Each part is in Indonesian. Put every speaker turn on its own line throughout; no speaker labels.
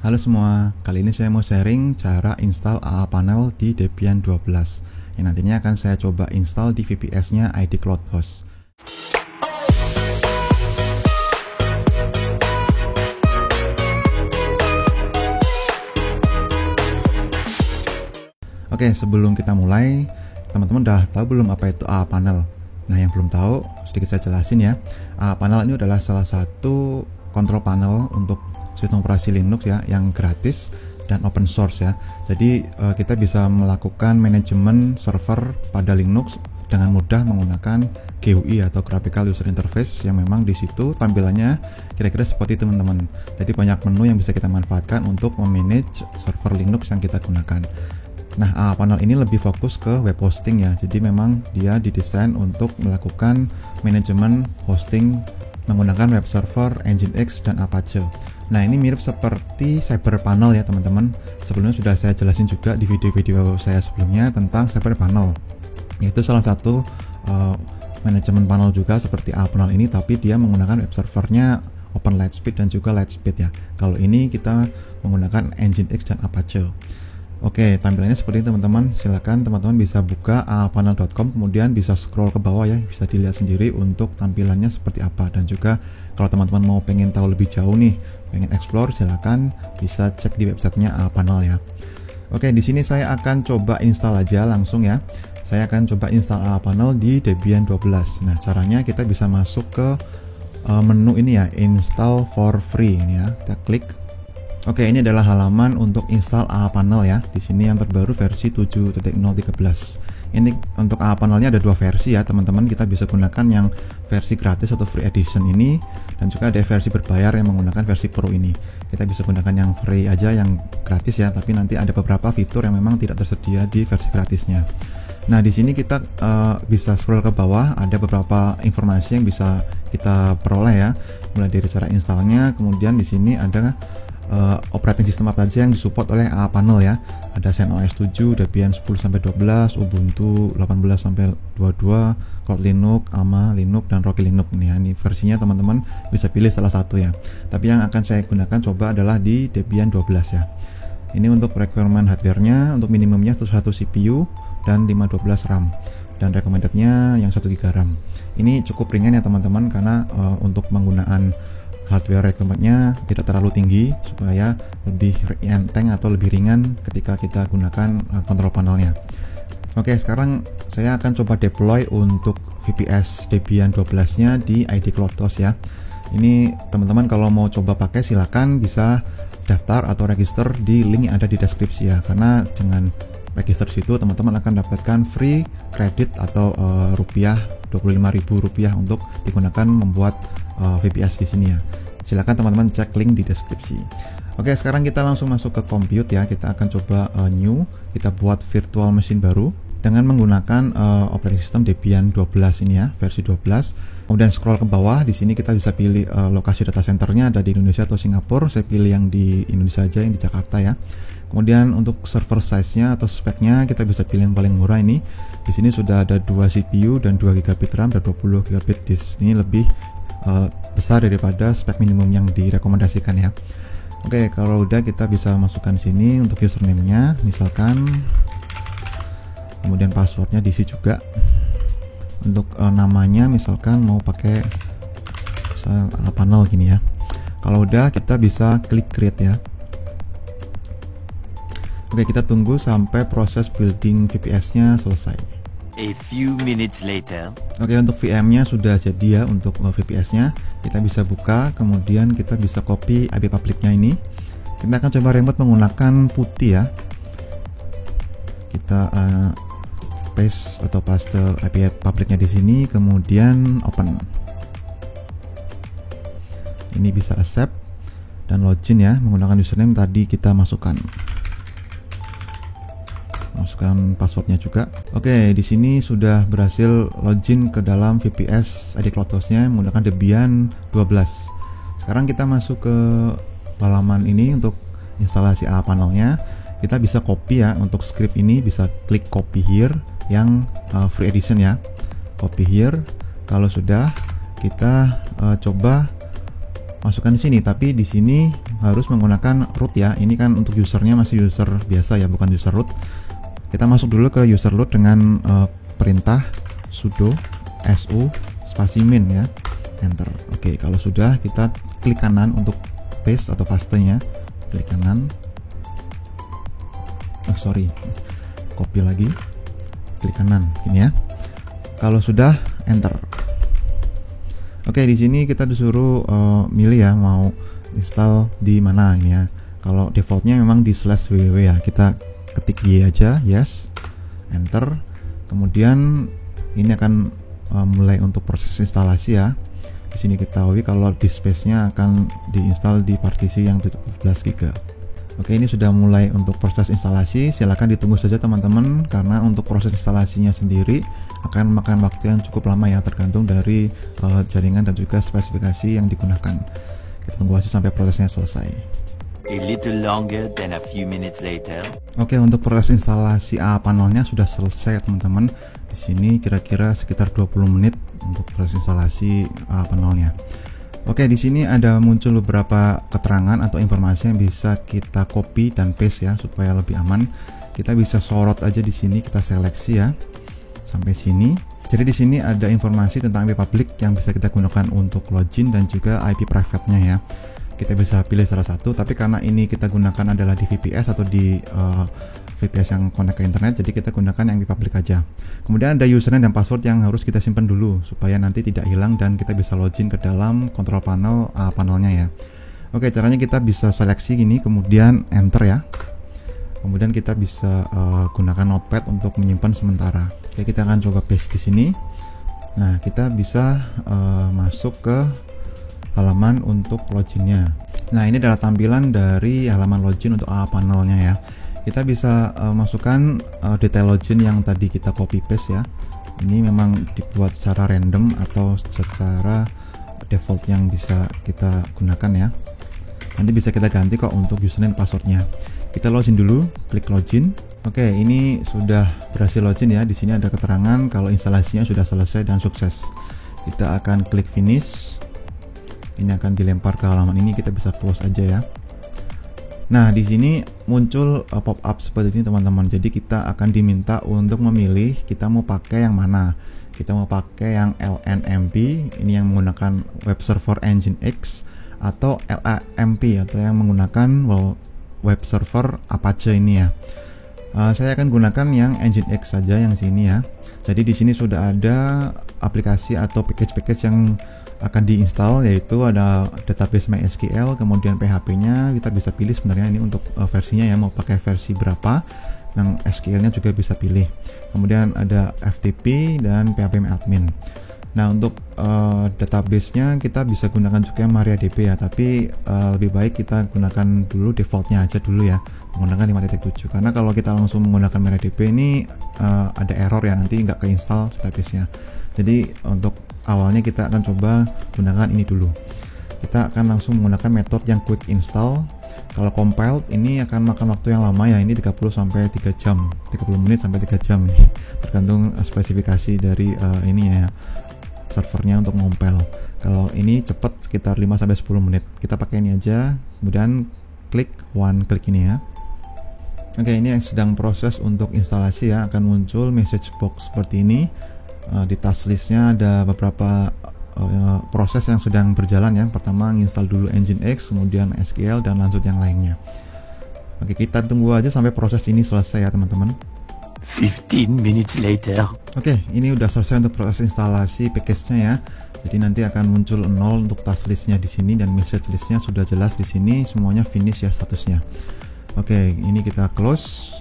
Halo semua, kali ini saya mau sharing cara install AA Panel di Debian 12 yang nantinya akan saya coba install di VPS-nya ID Cloud Host. Oke, sebelum kita mulai, teman-teman udah tahu belum apa itu AA Panel? Nah, yang belum tahu, sedikit saya jelasin ya. AA Panel ini adalah salah satu control panel untuk sistem operasi Linux ya, yang gratis dan open source ya. Jadi kita bisa melakukan manajemen server pada Linux dengan mudah menggunakan GUI atau Graphical User Interface yang memang di situ tampilannya kira-kira seperti teman-teman. Jadi banyak menu yang bisa kita manfaatkan untuk memanage server Linux yang kita gunakan. Nah, AA Panel ini lebih fokus ke web hosting ya. Jadi memang dia didesain untuk melakukan manajemen hosting menggunakan web server, Nginx, dan Apache. Nah, ini mirip seperti CyberPanel ya teman-teman. Sebelumnya sudah saya jelasin juga di video-video saya sebelumnya tentang CyberPanel. Yaitu salah satu manajemen panel juga seperti AA Panel ini, tapi dia menggunakan web servernya Open Lightspeed dan juga Lightspeed ya. Kalau ini kita menggunakan Nginx dan Apache. Oke, tampilannya seperti ini teman-teman. Silakan teman-teman bisa buka aapanel.com, kemudian bisa scroll ke bawah ya, bisa dilihat sendiri untuk tampilannya seperti apa. Dan juga kalau teman-teman mau pengen tahu lebih jauh nih, pengen explore, silakan bisa cek di websitenya AA Panel ya. Oke, di sini saya akan coba install aja langsung ya. Saya akan coba install AA Panel di Debian 12. Nah, caranya kita bisa masuk ke menu ini ya, install for free ini ya. Kita klik. Oke, ini adalah halaman untuk install AA Panel ya. Di sini yang terbaru versi 7.0.13. Ini untuk AA Panelnya ada dua versi ya, teman-teman. Kita bisa gunakan yang versi gratis atau free edition ini, dan juga ada versi berbayar yang menggunakan versi Pro ini. Kita bisa gunakan yang free aja, yang gratis ya, tapi nanti ada beberapa fitur yang memang tidak tersedia di versi gratisnya. Nah, di sini kita bisa scroll ke bawah, ada beberapa informasi yang bisa kita peroleh ya, mulai dari cara installnya, kemudian di sini ada operating system apa aja yang disupport oleh AA Panel ya. Ada CentOS 7, Debian 10-12, Ubuntu 18-22, Cloud Linux, AMA Linux, dan Rocky Linux ini ya. Ini versinya teman-teman bisa pilih salah satu ya. Tapi yang akan saya gunakan coba adalah di Debian 12 ya. Ini untuk requirement hardware-nya, untuk minimumnya 1 CPU dan 512 RAM. Dan recommended-nya yang 1 GB RAM. Ini cukup ringan ya teman-teman, karena untuk penggunaan hardware recommended-nya tidak terlalu tinggi supaya lebih enteng atau lebih ringan ketika kita gunakan kontrol panelnya. Oke, sekarang saya akan coba deploy untuk VPS Debian 12-nya di ID Cloud Host ya. Ini teman-teman kalau mau coba pakai silakan bisa daftar atau register di link yang ada di deskripsi ya, karena dengan register situ teman-teman akan dapatkan free credit atau rupiah 25.000 rupiah untuk digunakan membuat VPS di sini ya. Silakan teman-teman cek link di deskripsi. Oke, sekarang kita langsung masuk ke compute ya. Kita akan coba new, kita buat virtual machine baru dengan menggunakan operating system Debian 12 ini ya, versi 12. Kemudian scroll ke bawah, di sini kita bisa pilih lokasi data centernya ada di Indonesia atau Singapura. Saya pilih yang di Indonesia aja, yang di Jakarta ya. Kemudian untuk server size-nya atau spek-nya kita bisa pilih yang paling murah ini. Di sini sudah ada 2 CPU dan 2 GB RAM dan 20 GB disk. Ini lebih besar daripada spek minimum yang direkomendasikan ya. Oke, kalau udah kita bisa masukkan sini untuk username-nya misalkan, kemudian passwordnya diisi juga. Untuk namanya misalkan mau pakai AA Panel gini ya. Kalau udah kita bisa klik create ya. Oke, kita tunggu sampai proses building VPS-nya selesai.
A few minutes later.
Oke, untuk VM-nya sudah jadi ya. Untuk VPS-nya kita bisa buka, kemudian kita bisa copy IP public-nya ini. Kita akan coba remote menggunakan putih ya. Kita paste atau paste IP public-nya di sini, kemudian open. Ini bisa accept dan login ya menggunakan username tadi kita masukkan passwordnya juga. Oke, di sini sudah berhasil login ke dalam VPS ID Cloud Host-nya menggunakan Debian 12. Sekarang kita masuk ke halaman ini untuk instalasi AA Panelnya. Kita bisa copy ya, untuk script ini bisa klik copy here yang free edition ya. Copy here. Kalau sudah, kita coba masukkan di sini, tapi di sini harus menggunakan root ya. Ini kan untuk usernya masih user biasa ya, bukan user root. Kita masuk dulu ke user root dengan perintah sudo su spasi min ya, enter. Oke, kalau sudah kita klik kanan untuk paste atau pastenya, klik kanan. Copy lagi, klik kanan ini ya. Kalau sudah, enter. Oke, di sini kita disuruh milih ya, mau install di mana ini ya. Kalau defaultnya memang di /www ya, kita ketik y aja, yes, enter. Kemudian ini akan mulai untuk proses instalasi ya. Di sini kita ketahui kalau disk space-nya akan diinstal di partisi yang 17 GB. Oke, ini sudah mulai untuk proses instalasi. Silahkan ditunggu saja teman-teman, karena untuk proses instalasinya sendiri akan makan waktu yang cukup lama ya, tergantung dari jaringan dan juga spesifikasi yang digunakan. Kita tunggu aja sampai prosesnya selesai.
A little longer than a few minutes later.
Oke, untuk proses instalasi panelnya sudah selesai teman-teman. Di sini kira-kira sekitar 20 menit untuk proses instalasi panelnya. Oke, di sini ada muncul beberapa keterangan atau informasi yang bisa kita copy dan paste ya, supaya lebih aman. Kita bisa sorot aja di sini, kita seleksi ya sampai sini. Jadi di sini ada informasi tentang IP public yang bisa kita gunakan untuk login dan juga IP private-nya ya. Kita bisa pilih salah satu, tapi karena ini kita gunakan adalah di VPS atau di VPS yang connect ke internet, jadi kita gunakan yang IP public aja. Kemudian ada username dan password yang harus kita simpan dulu supaya nanti tidak hilang dan kita bisa login ke dalam control panel panelnya ya. Oke, caranya kita bisa seleksi gini, kemudian enter ya. Kemudian kita bisa gunakan notepad untuk menyimpan sementara. Oke, kita akan coba paste di sini. Nah, kita bisa masuk ke halaman untuk loginnya. Nah, ini adalah tampilan dari halaman login untuk panelnya ya. Kita bisa masukkan detail login yang tadi kita copy paste ya. Ini memang dibuat secara random atau secara default yang bisa kita gunakan ya. Nanti bisa kita ganti kok untuk username passwordnya. Kita login dulu, klik login. Oke, ini sudah berhasil login ya. Di sini ada keterangan kalau instalasinya sudah selesai dan sukses. Kita akan klik finish. Ini akan dilempar ke halaman ini, kita bisa close aja ya. Nah, di sini muncul pop up seperti ini teman-teman. Jadi kita akan diminta untuk memilih kita mau pakai yang mana. Kita mau pakai yang LNMP, ini yang menggunakan web server Nginx, atau LAMP atau yang menggunakan web server Apache ini ya. Saya akan gunakan yang Nginx saja yang sini ya. Jadi di sini sudah ada aplikasi atau package-package yang akan diinstal, yaitu ada database MySQL, kemudian PHP-nya kita bisa pilih sebenarnya ini untuk versinya ya, mau pakai versi berapa. Yang SQL-nya juga bisa pilih. Kemudian ada FTP dan PHPMyAdmin. Nah, untuk database-nya kita bisa gunakan juga MariaDB ya, tapi lebih baik kita gunakan dulu default-nya aja dulu ya, menggunakan 5.7, karena kalau kita langsung menggunakan MariaDB ini ada error ya, nanti nggak keinstall database-nya. Jadi untuk awalnya kita akan coba gunakan ini dulu. Kita akan langsung menggunakan metode yang quick install. Kalau compiled ini akan makan waktu yang lama ya, ini 30 sampai 3 jam, 30 menit sampai 3 jam nih, tergantung spesifikasi dari ini ya, servernya untuk compile. Kalau ini cepat sekitar 5 sampai 10 menit. Kita pakai ini aja, kemudian klik ini ya. Oke, ini yang sedang proses untuk instalasi ya, akan muncul message box seperti ini. Di task listnya ada beberapa proses yang sedang berjalan ya. Pertama install dulu Nginx, kemudian SQL, dan lanjut yang lainnya. Oke, kita tunggu aja sampai proses ini selesai ya teman-teman.
15 minutes later.
Oke, ini udah selesai untuk proses instalasi package-nya ya. Jadi nanti akan muncul 0 untuk task listnya di sini, dan message listnya sudah jelas di sini, semuanya finish ya statusnya. Oke, ini kita close.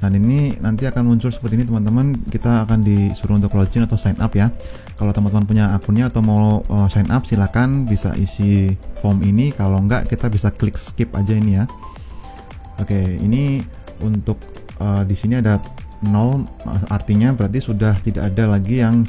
Dan ini nanti akan muncul seperti ini teman-teman. Kita akan disuruh untuk login atau sign up ya. Kalau teman-teman punya akunnya atau mau sign up, silakan bisa isi form ini. Kalau enggak, kita bisa klik skip aja ini ya. Oke, ini untuk di sini ada 0, artinya berarti sudah tidak ada lagi yang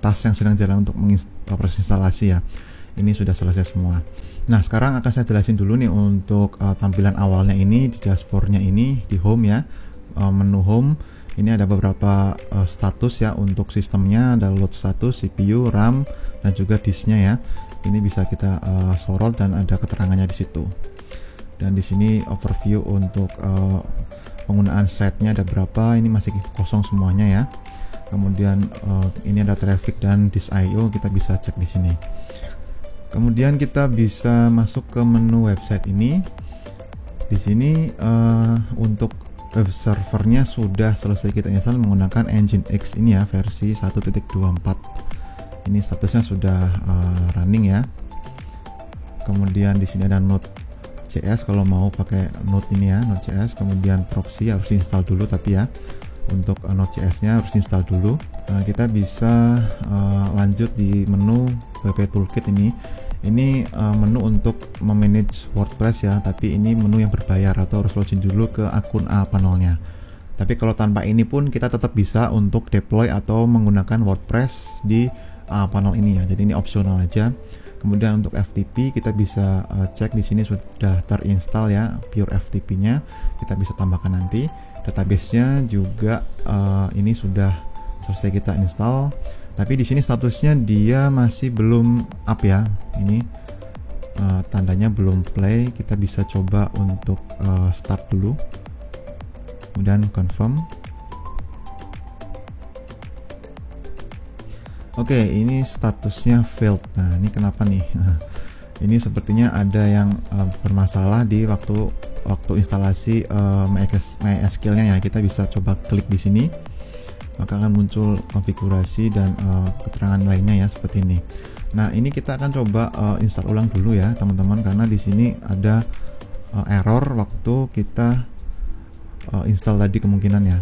task yang sedang jalan untuk proses instalasi ya. Ini sudah selesai semua. Nah, sekarang akan saya jelasin dulu nih untuk tampilan awalnya ini di dashboardnya ini di home ya. Menu home ini ada beberapa status ya untuk sistemnya, ada load status, CPU, RAM, dan juga disknya ya. Ini bisa kita sorot dan ada keterangannya di situ. Dan di sini overview untuk penggunaan site-nya ada berapa, ini masih kosong semuanya ya. Kemudian ini ada traffic dan disk.io, kita bisa cek di sini. Kemudian kita bisa masuk ke menu website ini. Di sini untuk web servernya sudah selesai kita install menggunakan Nginx ini ya, versi 1.24. Ini statusnya sudah running ya. Kemudian di sini ada Node.js kalau mau pakai Node ini ya, Node.js. Kemudian proxy harus install dulu, tapi ya untuk Node.js nya harus install dulu. Kita bisa lanjut di menu WP Toolkit ini. Ini menu untuk memanage WordPress ya, tapi ini menu yang berbayar atau harus login dulu ke akun panelnya. Tapi kalau tanpa ini pun kita tetap bisa untuk deploy atau menggunakan WordPress di panel ini ya. Jadi ini opsional aja. Kemudian untuk FTP kita bisa cek di sini sudah terinstall ya, pure FTP-nya. Kita bisa tambahkan nanti. Database-nya juga ini sudah selesai kita install. Tapi di sini statusnya dia masih belum up ya. Ini tandanya belum play. Kita bisa coba untuk start dulu. Kemudian confirm. Oke, ini statusnya failed. Nah, ini kenapa nih? Ini sepertinya ada yang bermasalah di waktu instalasi MySQL-nya ya. Kita bisa coba klik di sini, maka akan muncul konfigurasi dan keterangan lainnya ya seperti ini. Nah, ini kita akan coba install ulang dulu ya, teman-teman, karena di sini ada error waktu kita install tadi kemungkinan ya.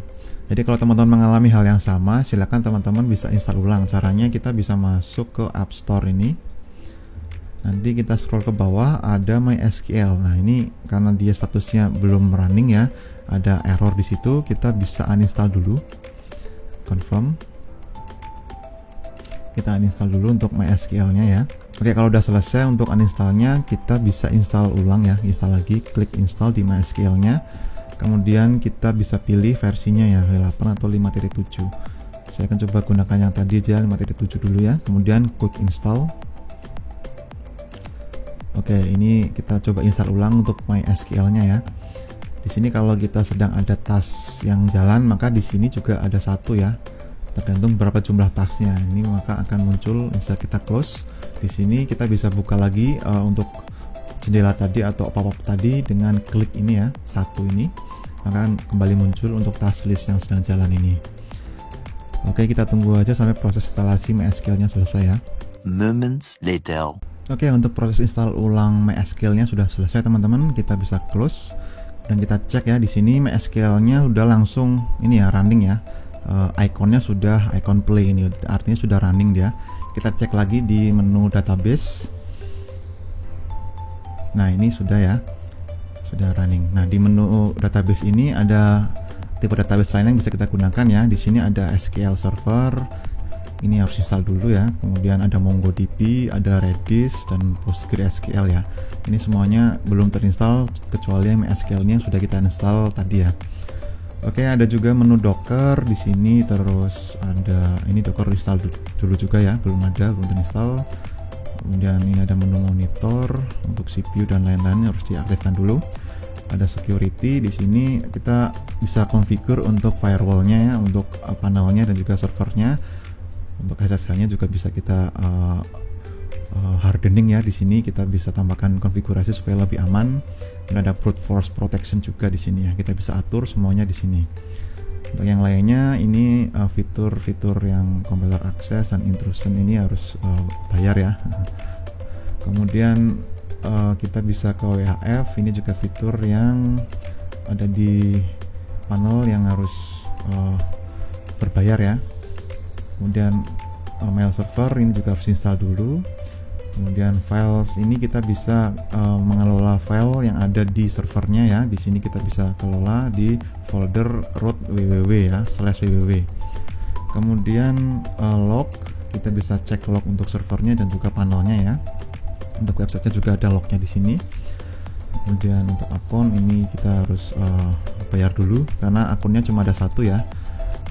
Jadi kalau teman-teman mengalami hal yang sama, silakan teman-teman bisa install ulang. Caranya kita bisa masuk ke App Store ini. Nanti kita scroll ke bawah, ada MySQL. Nah, ini karena dia statusnya belum running ya, ada error di situ. Kita bisa uninstall dulu. Confirm. Kita uninstall dulu untuk MySQL-nya ya. Oke, kalau udah selesai untuk uninstallnya, kita bisa install ulang ya. Install lagi, klik install di MySQL-nya. Kemudian kita bisa pilih versinya ya, V8 atau 5.7. Saya akan coba gunakan yang tadi aja, 5.7 dulu ya. Kemudian quick install. Oke, ini kita coba install ulang untuk MySQL-nya ya. Di sini kalau kita sedang ada task yang jalan, maka di sini juga ada satu ya. Tergantung berapa jumlah tasknya. Ini maka akan muncul, bisa kita close. Di sini kita bisa buka lagi untuk jendela tadi atau pop-up tadi dengan klik ini ya, satu ini, maka kembali muncul untuk task list yang sedang jalan ini. Oke, kita tunggu aja sampai proses instalasi MySQL-nya selesai ya.
Moments later.
Oke, untuk proses install ulang MySQL-nya sudah selesai teman-teman. Kita bisa close dan kita cek ya, di sini MySQL-nya udah langsung ini ya, running ya. Ikonnya sudah icon play ini, artinya sudah running dia. Kita cek lagi di menu database. Nah, ini sudah ya, sudah running. Nah, di menu database ini ada tipe database lain yang bisa kita gunakan ya. Di sini ada SQL Server, ini harus install dulu ya. Kemudian ada MongoDB, ada Redis dan PostgreSQL ya. Ini semuanya belum terinstall kecuali MySQL-nya sudah kita install tadi ya. Oke, ada juga menu Docker di sini, terus ada ini Docker install dulu juga ya, belum terinstall. Kemudian ini ada menu monitor untuk CPU dan lain-lain, harus diaktifkan dulu. Ada security di sini, kita bisa configure untuk firewall-nya ya, untuk panelnya dan juga servernya. Untuk SSH-nya juga bisa kita hardening ya. Di sini kita bisa tambahkan konfigurasi supaya lebih aman. Dan ada brute force protection juga di sini ya. Kita bisa atur semuanya di sini. Untuk yang lainnya ini fitur-fitur yang computer access dan intrusion ini harus bayar ya. Kemudian kita bisa ke WHF, ini juga fitur yang ada di panel yang harus berbayar ya. Kemudian mail server ini juga harus install dulu. Kemudian files ini kita bisa mengelola file yang ada di servernya ya. Di sini kita bisa kelola di folder root www ya, /www. Kemudian log, kita bisa cek log untuk servernya dan juga panelnya ya. Untuk websitenya juga ada lognya di sini. Kemudian untuk akun ini kita harus bayar dulu karena akunnya cuma ada satu ya.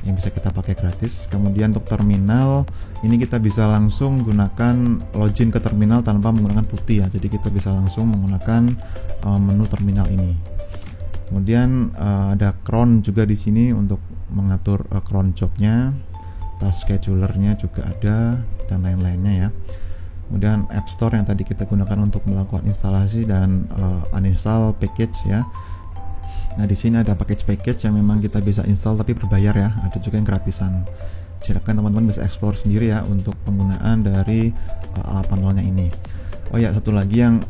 yang bisa kita pakai gratis. Kemudian untuk terminal ini kita bisa langsung gunakan login ke terminal tanpa menggunakan putih ya, jadi kita bisa langsung menggunakan menu terminal ini. Kemudian ada cron juga di sini untuk mengatur cron jobnya, task schedulernya juga ada, dan lain-lainnya ya. Kemudian App Store yang tadi kita gunakan untuk melakukan instalasi dan uninstall package ya. Nah di sini ada package yang memang kita bisa install tapi berbayar ya, ada juga yang gratisan. Silakan teman-teman bisa explore sendiri ya untuk penggunaan dari panelnya ini. Oh ya, satu lagi yang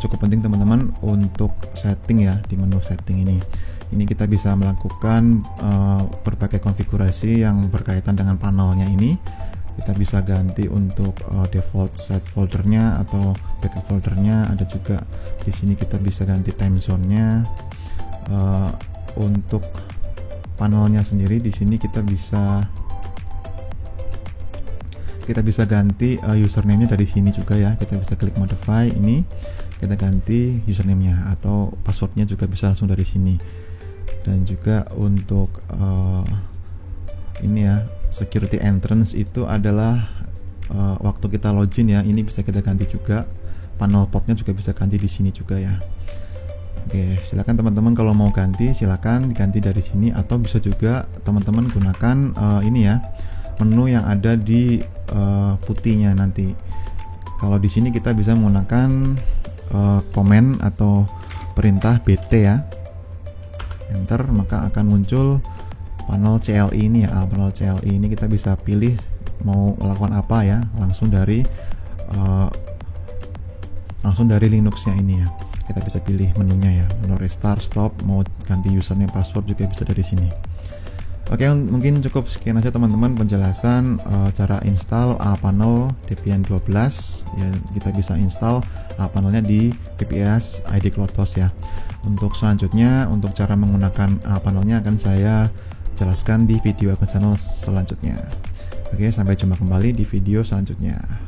cukup penting teman-teman untuk setting ya, di menu setting ini. Ini kita bisa melakukan berbagai konfigurasi yang berkaitan dengan panelnya ini. Kita bisa ganti untuk default set foldernya atau backup foldernya. Ada juga di sini kita bisa ganti time zone-nya. Untuk panelnya sendiri di sini kita bisa ganti username-nya dari sini juga ya. Kita bisa klik modify ini, kita ganti username-nya, atau password-nya juga bisa langsung dari sini. Dan juga untuk ini ya, security entrance itu adalah waktu kita login ya, ini bisa kita ganti juga. Panel port-nya juga bisa ganti di sini juga ya. Oke, silakan teman-teman kalau mau ganti silakan diganti dari sini, atau bisa juga teman-teman gunakan ini ya, menu yang ada di putihnya nanti. Kalau di sini kita bisa menggunakan komen atau perintah BT ya, enter, maka akan muncul panel CLI ini ya. Panel CLI ini kita bisa pilih mau melakukan apa ya, langsung dari Linuxnya ini ya. Kita bisa pilih menunya ya, menu restart, stop, mau ganti username, password juga bisa dari sini. Oke, mungkin cukup sekian aja teman-teman penjelasan cara install panel Debian 12 ya. Kita bisa install panelnya di VPS ID CloudHost ya. Untuk selanjutnya, untuk cara menggunakan panelnya akan saya jelaskan di video channel selanjutnya. Oke, sampai jumpa kembali di video selanjutnya.